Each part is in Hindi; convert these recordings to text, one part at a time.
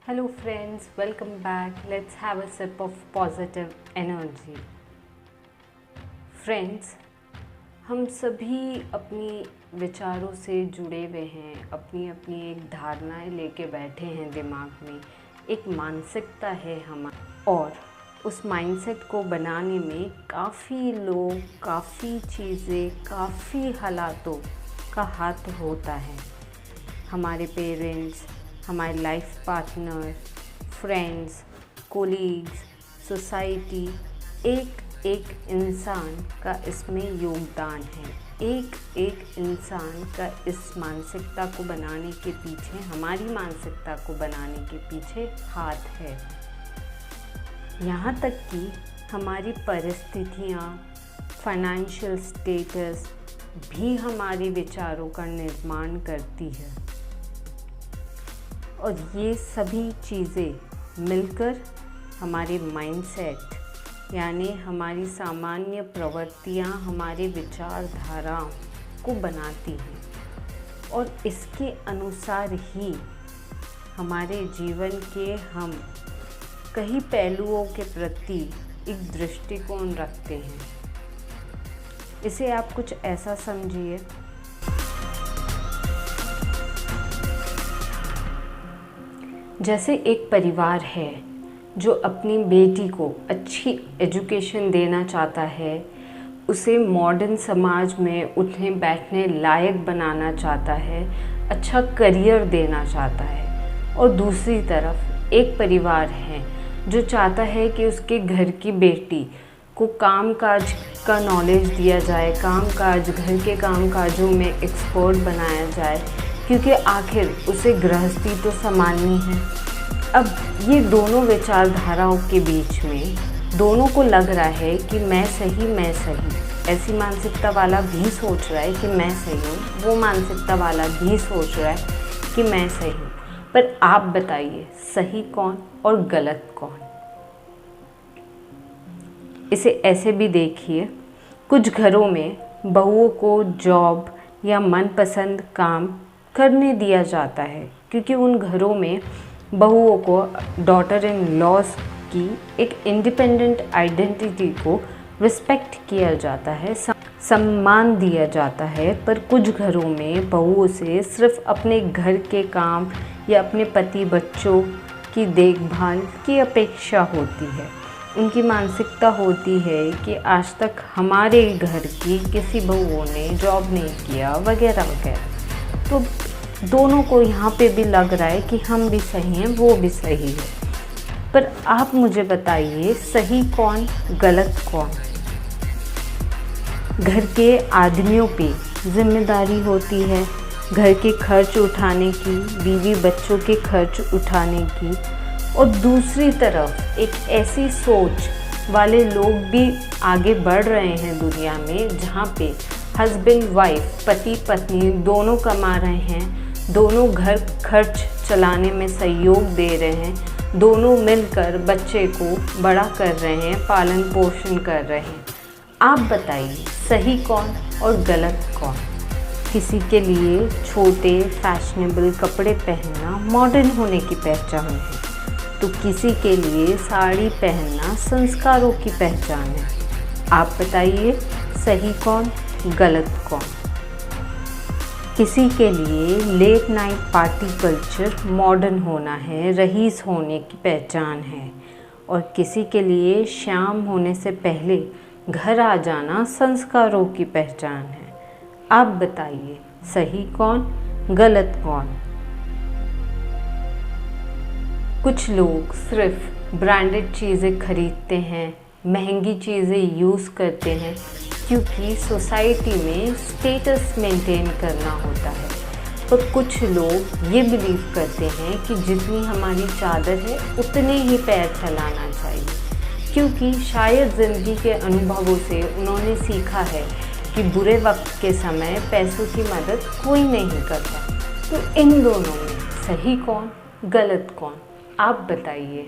Hello friends, welcome back. Let's have a sip of positive energy. Friends, हम सभी अपनी विचारों से जुड़े हुए हैं, अपनी अपनी एक धारणाएं लेके बैठे हैं दिमाग में। एक मानसिकता है हमारी और उस माइंडसेट को बनाने में काफ़ी लोग, काफ़ी चीज़ें, काफ़ी हालातों का हाथ होता है। हमारे पेरेंट्स, हमारे life partner, friends, colleagues, society, एक एक इंसान का इसमें योगदान है। एक एक इंसान का इस मानसिकता को बनाने के पीछे, हमारी मानसिकता को बनाने के पीछे हाथ है। यहाँ तक कि हमारी परिस्थितियाँ, फाइनेंशियल स्टेटस भी हमारे विचारों का निर्माण करती है। और ये सभी चीज़ें मिलकर हमारे माइंडसेट यानी हमारी सामान्य प्रवृत्तियाँ, हमारे विचारधाराओं को बनाती हैं और इसके अनुसार ही हमारे जीवन के हम कई पहलुओं के प्रति एक दृष्टिकोण रखते हैं। इसे आप कुछ ऐसा समझिए, जैसे एक परिवार है जो अपनी बेटी को अच्छी एजुकेशन देना चाहता है, उसे मॉडर्न समाज में उठने बैठने लायक बनाना चाहता है, अच्छा करियर देना चाहता है। और दूसरी तरफ एक परिवार है जो चाहता है कि उसके घर की बेटी को कामकाज का नॉलेज दिया जाए, कामकाज, घर के कामकाजों में एक्सपर्ट बनाया जाए, क्योंकि आखिर उसे गृहस्थी तो संभालनी है। अब ये दोनों विचारधाराओं के बीच में दोनों को लग रहा है कि मैं सही, ऐसी मानसिकता वाला भी सोच रहा है कि मैं सही हूँ, वो मानसिकता वाला भी सोच रहा है कि मैं सही हूँ। पर आप बताइए, सही कौन और गलत कौन? इसे ऐसे भी देखिए, कुछ घरों में बहुओं को जॉब या मनपसंद काम करने दिया जाता है, क्योंकि उन घरों में बहुओं को डॉटर इन लॉज की एक इंडिपेंडेंट आइडेंटिटी को रिस्पेक्ट किया जाता है, सम्मान दिया जाता है। पर कुछ घरों में बहुओं से सिर्फ अपने घर के काम या अपने पति बच्चों की देखभाल की अपेक्षा होती है। उनकी मानसिकता होती है कि आज तक हमारे घर की किसी बहुओं ने जॉब नहीं किया, वगैरह वगैरह। तो दोनों को यहाँ पे भी लग रहा है कि हम भी सही हैं, वो भी सही है। पर आप मुझे बताइए, सही कौन, गलत कौन? घर के आदमियों पे जिम्मेदारी होती है घर के खर्च उठाने की, बीवी बच्चों के खर्च उठाने की। और दूसरी तरफ एक ऐसी सोच वाले लोग भी आगे बढ़ रहे हैं दुनिया में, जहाँ पे हस्बैंड वाइफ, पति पत्नी दोनों कमा रहे हैं, दोनों घर खर्च चलाने में सहयोग दे रहे हैं, दोनों मिलकर बच्चे को बड़ा कर रहे हैं, पालन पोषण कर रहे हैं। आप बताइए, सही कौन और गलत कौन? किसी के लिए छोटे फैशनेबल कपड़े पहनना मॉडर्न होने की पहचान है, तो किसी के लिए साड़ी पहनना संस्कारों की पहचान है। आप बताइए, सही कौन, गलत कौन? किसी के लिए late night party culture modern होना है, रईस होने की पहचान है, और किसी के लिए शाम होने से पहले घर आ जाना संस्कारों की पहचान है। आप बताइए, सही कौन, गलत कौन? कुछ लोग सिर्फ ब्रांडेड चीज़ें खरीदते हैं, महंगी चीज़ें यूज़ करते हैं, क्योंकि सोसाइटी में स्टेटस मेंटेन करना होता है। पर कुछ लोग ये बिलीव करते हैं कि जितनी हमारी चादर है उतने ही पैर फैलाना चाहिए, क्योंकि शायद ज़िंदगी के अनुभवों से उन्होंने सीखा है कि बुरे वक्त के समय पैसों की मदद कोई नहीं करता। तो इन दोनों में सही कौन, गलत कौन? आप बताइए।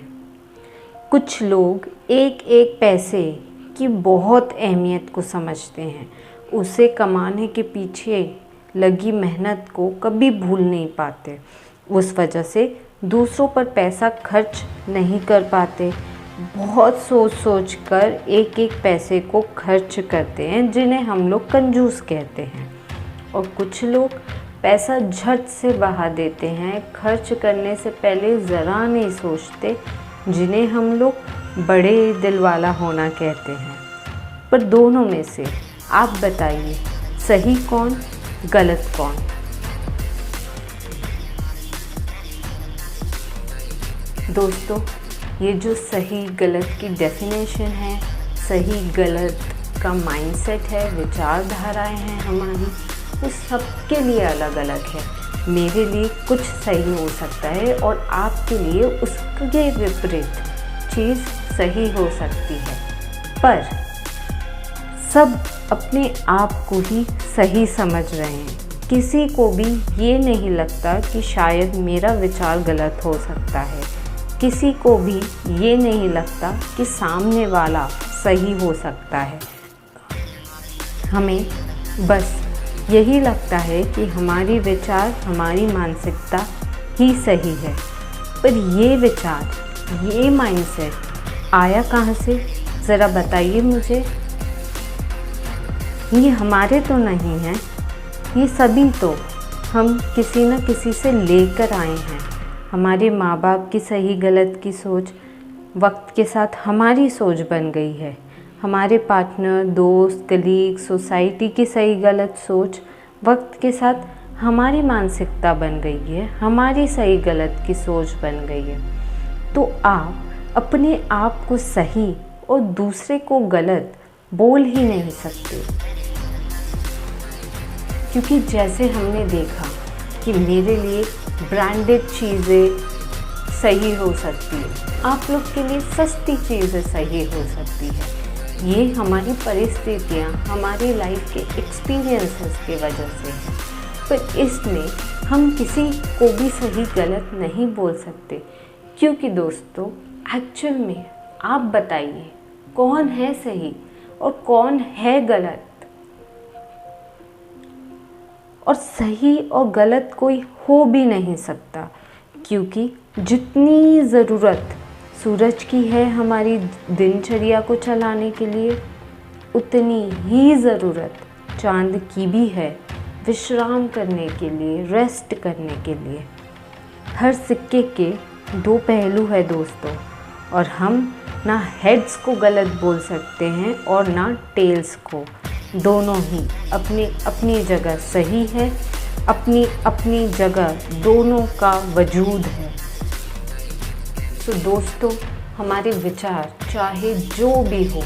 कुछ लोग एक एक पैसे की बहुत अहमियत को समझते हैं, उसे कमाने के पीछे लगी मेहनत को कभी भूल नहीं पाते। उस वजह से दूसरों पर पैसा खर्च नहीं कर पाते, बहुत सोच सोच कर एक एक पैसे को खर्च करते हैं, जिन्हें हम लोग कंजूस कहते हैं। और कुछ लोग पैसा झट से बहा देते हैं, खर्च करने से पहले ज़रा नहीं सोचते, जिन्हें हम लोग बड़े दिल वाला होना कहते हैं। पर दोनों में से आप बताइए, सही कौन, गलत कौन? दोस्तों, ये जो सही गलत की डेफिनेशन है, सही गलत का माइंडसेट है, विचारधाराएं हैं हमारी, वो सबके लिए अलग अलग है। मेरे लिए कुछ सही हो सकता है और आपके लिए उसके विपरीत चीज़ सही हो सकती है, पर सब अपने आप को ही सही समझ रहे हैं। किसी को भी ये नहीं लगता कि शायद मेरा विचार गलत हो सकता है, किसी को भी ये नहीं लगता कि सामने वाला सही हो सकता है। हमें बस यही लगता है कि हमारी विचार, हमारी मानसिकता ही सही है। पर ये विचार, ये माइंडसेट आया कहाँ से, ज़रा बताइए मुझे। ये हमारे तो नहीं हैं, ये सभी तो हम किसी न किसी से लेकर आए हैं। हमारे माँ बाप की सही गलत की सोच वक्त के साथ हमारी सोच बन गई है। हमारे पार्टनर, दोस्त, कलीग, सोसाइटी की सही गलत सोच वक्त के साथ हमारी मानसिकता बन गई है, हमारी सही गलत की सोच बन गई है। तो आप अपने आप को सही और दूसरे को गलत बोल ही नहीं सकते, क्योंकि जैसे हमने देखा कि मेरे लिए ब्रांडेड चीज़ें सही हो सकती है, आप लोग के लिए सस्ती चीज़ें सही हो सकती है। ये हमारी परिस्थितियाँ, हमारी लाइफ के एक्सपीरियंसेस की वजह से है। पर इसमें हम किसी को भी सही गलत नहीं बोल सकते, क्योंकि दोस्तों एक्चुअल में आप बताइए कौन है सही और कौन है गलत। और सही और गलत कोई हो भी नहीं सकता, क्योंकि जितनी ज़रूरत सूरज की है हमारी दिनचर्या को चलाने के लिए, उतनी ही ज़रूरत चांद की भी है विश्राम करने के लिए, रेस्ट करने के लिए। हर सिक्के के दो पहलू है दोस्तों, और हम ना हेड्स को गलत बोल सकते हैं और ना टेल्स को। दोनों ही अपनी अपनी जगह सही है, अपनी अपनी जगह दोनों का वजूद है। तो दोस्तों, हमारे विचार चाहे जो भी हो,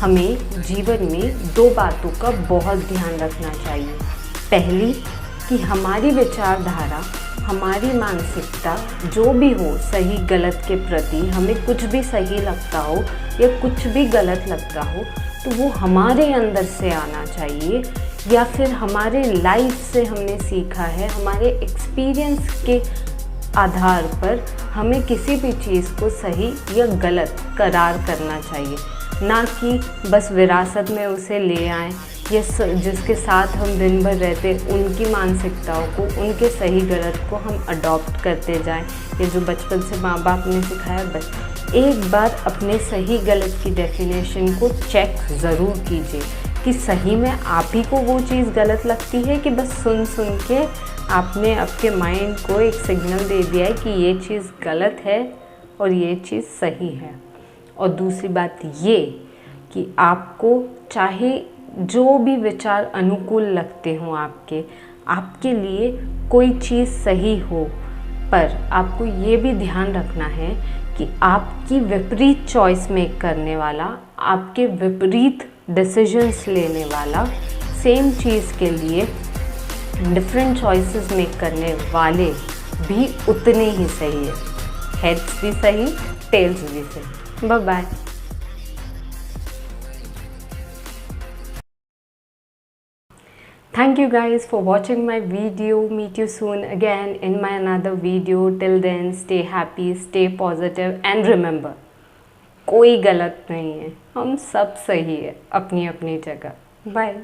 हमें जीवन में दो बातों का बहुत ध्यान रखना चाहिए। पहली कि हमारी विचारधारा, हमारी मानसिकता जो भी हो, सही गलत के प्रति हमें कुछ भी सही लगता हो या कुछ भी गलत लगता हो, तो वो हमारे अंदर से आना चाहिए, या फिर हमारे लाइफ से हमने सीखा है, हमारे एक्सपीरियंस के आधार पर हमें किसी भी चीज़ को सही या गलत करार करना चाहिए, ना कि बस विरासत में उसे ले आएँ या जिसके साथ हम दिन भर रहते उनकी मानसिकताओं को, उनके सही गलत को हम अडॉप्ट करते जाएं। ये जो बचपन से माँ बाप ने सिखाया, बस एक बार अपने सही गलत की डेफिनेशन को चेक ज़रूर कीजिए कि सही में आप ही को वो चीज़ गलत लगती है कि बस सुन सुन के आपने आपके माइंड को एक सिग्नल दे दिया है कि ये चीज़ गलत है और ये चीज़ सही है। और दूसरी बात ये कि आपको चाहे जो भी विचार अनुकूल लगते हों आपके लिए कोई चीज़ सही हो, पर आपको ये भी ध्यान रखना है कि आपकी विपरीत चॉइस मेक करने वाला, आपके विपरीत डिसीजंस लेने वाला, सेम चीज़ के लिए डिफरेंट चॉइसेस मेक करने वाले भी उतने ही सही है। हेड्स भी सही, टेल्स भी सही। Bye bye. Thank you guys for watching my video. Meet you soon again in my another video. Till then, stay happy, stay positive and remember, कोई गलत नहीं है, हम सब सही है अपनी अपनी जगह। बाय।